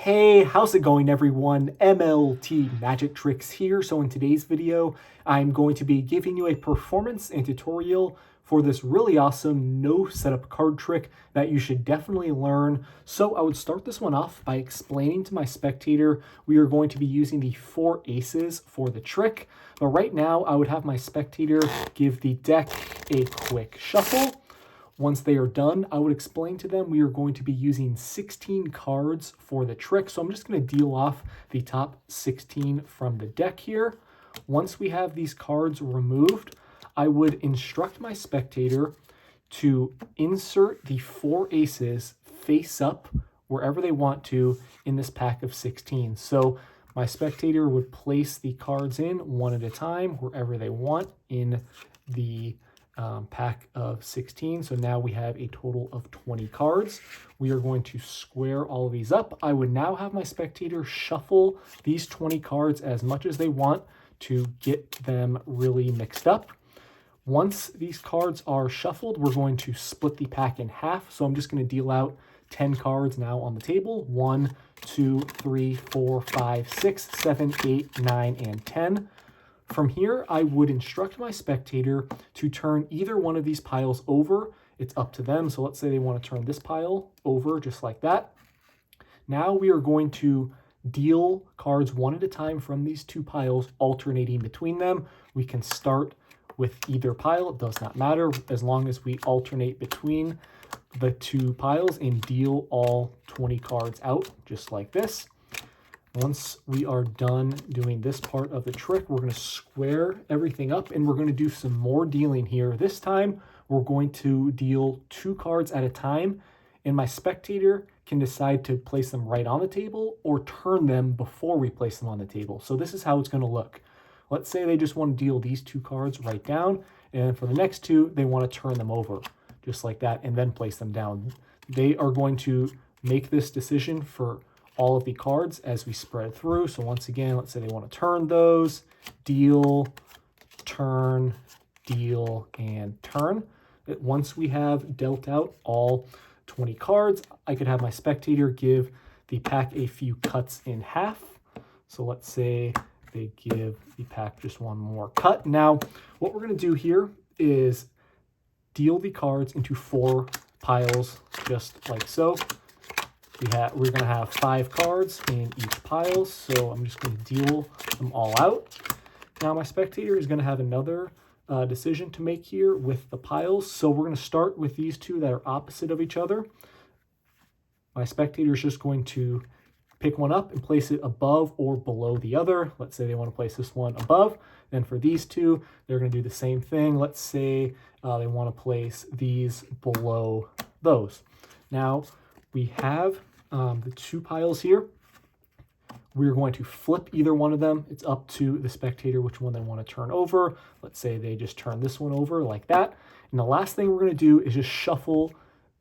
Hey, how's it going everyone? MLT Magic Tricks here. So in today's video, I'm going to be giving you a performance and tutorial for this really awesome no setup card trick that you should definitely learn. So I would start this one off by explaining to my spectator we are going to be using the 4 aces for the trick. But right now I would have my spectator give the deck a quick shuffle. Once they are done, I would explain to them we are going to be using 16 cards for the trick. So I'm just going to deal off the top 16 from the deck here. Once we have these cards removed, I would instruct my spectator to insert the 4 aces face up wherever they want to in this pack of 16. So my spectator would place the cards in one at a time wherever they want in the pack of 16. So now we have a total of 20 cards. We are going to square all of these up. I would now have my spectator shuffle these 20 cards as much as they want to get them really mixed up. Once these cards are shuffled, we're going to split the pack in half. So I'm just going to deal out 10 cards now on the table. 1, 2, 3, 4, 5, 6, 7, 8, 9, and 10. From here, I would instruct my spectator to turn either one of these piles over. It's up to them. So let's say they want to turn this pile over just like that. Now we are going to deal cards one at a time from these 2 piles, alternating between them. We can start with either pile. It does not matter as long as we alternate between the 2 piles and deal all 20 cards out just like this. Once we are done doing this part of the trick, we're going to square everything up and we're going to do some more dealing here. This time, we're going to deal 2 cards at a time, and my spectator can decide to place them right on the table or turn them before we place them on the table. So this is how it's going to look. Let's say they just want to deal these 2 cards right down, and for the next 2, they want to turn them over just like that and then place them down. They are going to make this decision for all of the cards as we spread through. So once again, let's say they want to turn those, deal, turn, deal, and turn. Once we have dealt out all 20 cards, I could have my spectator give the pack a few cuts in half. So let's say they give the pack just one more cut. Now, what we're going to do here is deal the cards into 4 piles, just like so. We're going to have 5 cards in each pile, so I'm just going to deal them all out. Now my spectator is going to have another decision to make here with the piles, so we're going to start with these 2 that are opposite of each other. My spectator is just going to pick one up and place it above or below the other. Let's say they want to place this one above. Then for these 2, they're going to do the same thing. Let's say they want to place these below those. Now we have the 2 piles here. We're going to flip either one of them. It's up to the spectator which one they want to turn over. Let's say they just turn this one over like that. And the last thing we're going to do is just shuffle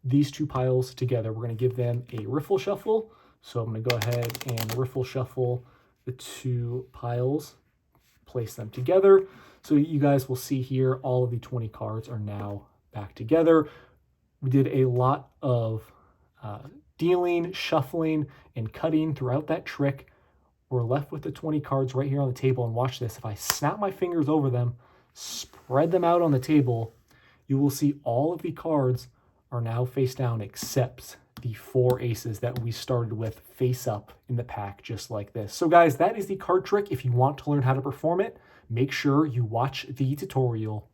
these 2 piles together. We're going to give them a riffle shuffle. So I'm going to go ahead and riffle shuffle the 2 piles, place them together. So you guys will see here all of the 20 cards are now back together. We did a lot of dealing, shuffling, and cutting throughout that trick. We're left with the 20 cards right here on the table, and watch this. If I snap my fingers over them, spread them out on the table, you will see all of the cards are now face down except the 4 aces that we started with face up in the pack just like this. So guys, that is the card trick. If you want to learn how to perform it, make sure you watch the tutorial.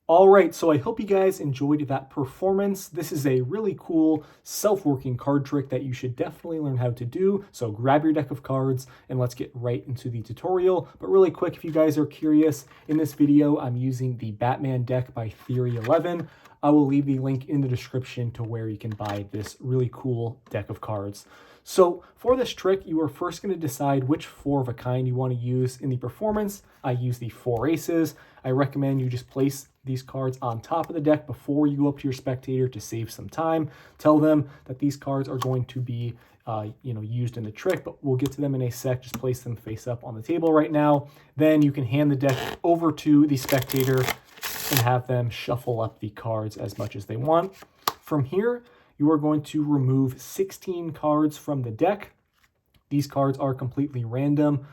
All right, so I hope you guys enjoyed that performance. This is a really cool self-working card trick that you should definitely learn how to do. So grab your deck of cards and let's get right into the tutorial. But really quick, if you guys are curious, in this video, I'm using the Batman deck by Theory 11. I will leave the link in the description to where you can buy this really cool deck of cards. So for this trick, you are first going to decide which 4 of a kind you want to use in the performance. I use the 4 aces. I recommend you just place these cards on top of the deck before you go up to your spectator to save some time. Tell them that these cards are going to be used in the trick, but we'll get to them in a sec. Just place them face up on the table right now. Then you can hand the deck over to the spectator and have them shuffle up the cards as much as they want. From here, you are going to remove 16 cards from the deck. These cards are completely random.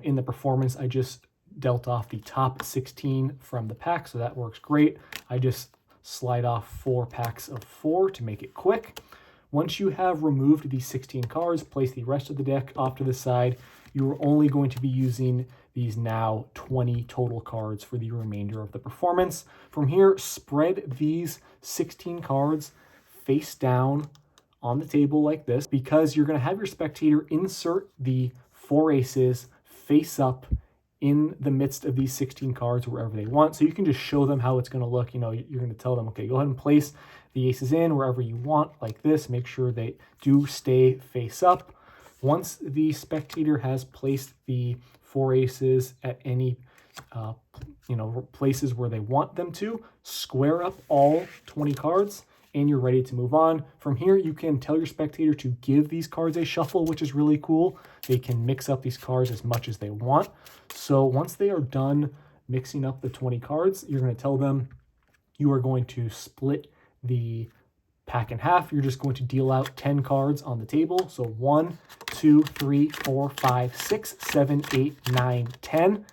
In the performance, I just dealt off the top 16 from the pack, so that works great. I just slide off 4 packs of 4 to make it quick. Once you have removed these 16 cards, place the rest of the deck off to the side. You are only going to be using these now 20 total cards for the remainder of the performance. From here, spread these 16 cards face down on the table like this, because you're going to have your spectator insert the 4 aces face up in the midst of these 16 cards wherever they want. So you can just show them how it's going to look. You know, you're going to tell them, okay, go ahead and place the aces in wherever you want like this. Make sure they do stay face up. Once the spectator has placed the 4 aces at any places where they want them to, square up all 20 cards and you're ready to move on. From here, you can tell your spectator to give these cards a shuffle, which is really cool. They can mix up these cards as much as they want. So once they are done mixing up the 20 cards, you're going to tell them you are going to split the pack in half. You're just going to deal out 10 cards on the table. So 1, 2, 3, 4, 5, 6, 7, 8, 9, 10.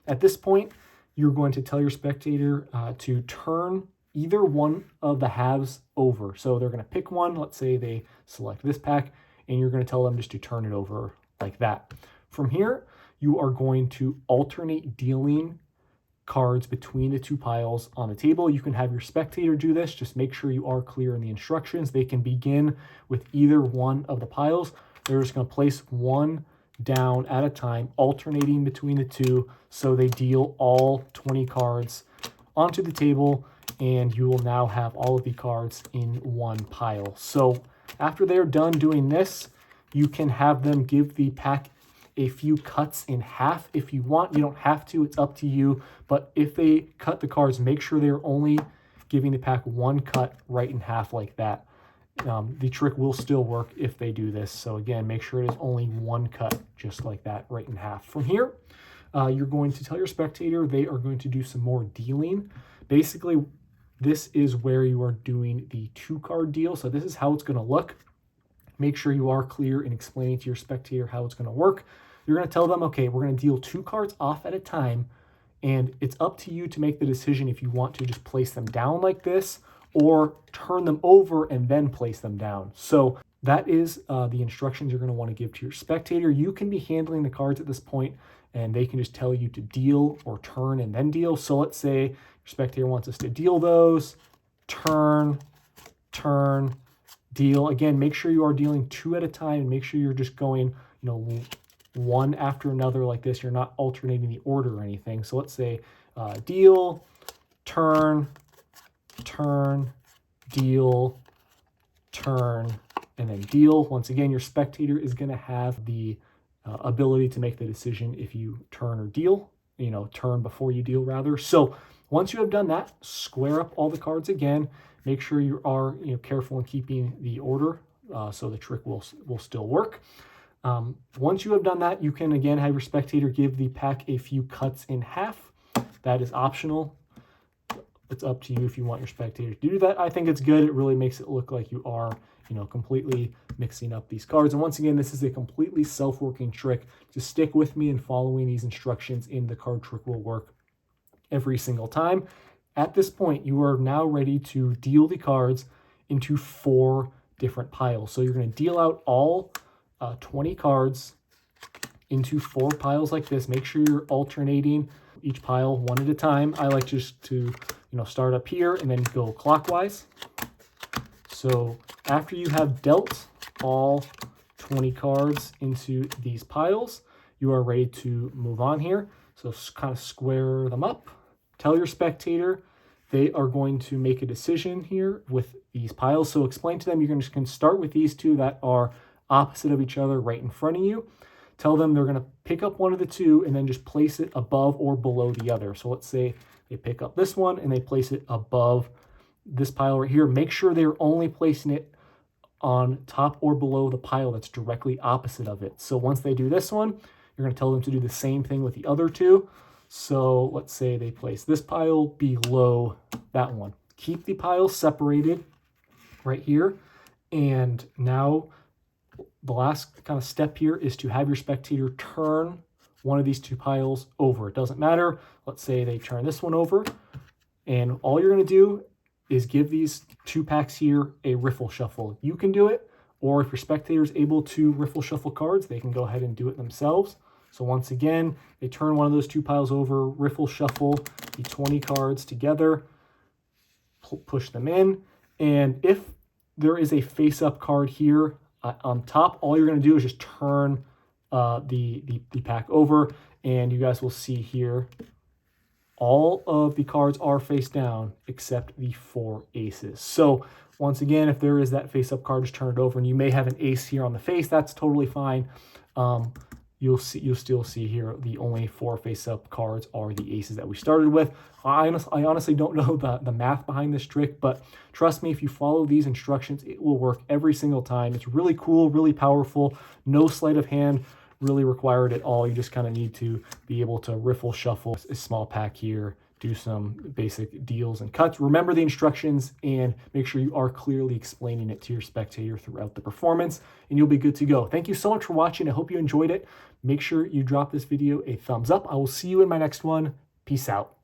At this point, you're going to tell your spectator to turn either one of the halves over. So they're going to pick one. Let's say they select this pack, and you're going to tell them just to turn it over like that. From here, you are going to alternate dealing cards between the 2 piles on the table. You can have your spectator do this. Just make sure you are clear in the instructions. They can begin with either one of the piles. They're just going to place one down at a time, alternating between the 2, so they deal all 20 cards onto the table, and you will now have all of the cards in one pile. So after they're done doing this, you can have them give the pack a few cuts in half if you want. You don't have to, it's up to you. But if they cut the cards, make sure they're only giving the pack one cut right in half like that. The trick will still work if they do this. So again, make sure it is only one cut just like that right in half. From here, you're going to tell your spectator they are going to do some more dealing. Basically, this is where you are doing the 2-card deal. So this is how it's going to look. Make sure you are clear in explaining to your spectator how it's going to work. You're going to tell them, okay, we're going to deal 2 cards off at a time, and it's up to you to make the decision if you want to just place them down like this or turn them over and then place them down. So that is the instructions you're going to want to give to your spectator. You can be handling the cards at this point, and they can just tell you to deal or turn and then deal. So let's say your spectator wants us to deal those, turn, deal. Again, make sure you are dealing 2 at a time, and make sure you're just going, one after another like this. You're not alternating the order or anything. So let's say deal, turn, deal, turn, and then deal. Once again, your spectator is going to have the ability to make the decision if you turn or deal, turn before you deal rather. So once you have done that, square up all the cards again. Make sure you are careful in keeping the order so the trick will still work. Once you have done that, you can again have your spectator give the pack a few cuts in half. That is optional. It's up to you if you want your spectator to do that. I think it's good. It really makes it look like you are completely mixing up these cards. And once again, this is a completely self-working trick. Just stick with me, and following these instructions in the card trick will work every single time. At this point, you are now ready to deal the cards into 4 different piles. So you're going to deal out all 20 cards into 4 piles like this. Make sure you're alternating each pile one at a time. I like just to start up here and then go clockwise. So after you have dealt all 20 cards into these piles, you are ready to move on here. So kind of square them up. Tell your spectator they are going to make a decision here with these piles. So explain to them you can start with these 2 that are opposite of each other right in front of you. Tell them they're going to pick up one of the 2 and then just place it above or below the other. So let's say they pick up this one and they place it above this pile right here. Make sure they're only placing it on top or below the pile that's directly opposite of it. So once they do this one, you're going to tell them to do the same thing with the other 2. So let's say they place this pile below that one. Keep the piles separated right here. And now the last kind of step here is to have your spectator turn one of these two piles over. It doesn't matter. Let's say they turn this one over, and all you're going to do is give these two packs here a riffle shuffle. You can do it, or if your spectator is able to riffle shuffle cards, they can go ahead and do it themselves. So once again, they turn one of those two piles over, riffle shuffle the 20 cards together, push them in, and if there is a face-up card here on top, all you're going to do is just turn the pack over, and you guys will see here all of the cards are face down except the 4 aces. So once again, if there is that face-up card, just turn it over, and you may have an ace here on the face. That's totally fine. You'll still see here the only 4 face-up cards are the aces that we started with. I honestly don't know the math behind this trick, but trust me, if you follow these instructions, it will work every single time. It's really cool, really powerful. No sleight of hand really required at all. You just kind of need to be able to riffle shuffle a small pack here, do some basic deals and cuts. Remember the instructions and make sure you are clearly explaining it to your spectator throughout the performance, and you'll be good to go. Thank you so much for watching. I hope you enjoyed it. Make sure you drop this video a thumbs up. I will see you in my next one. Peace out.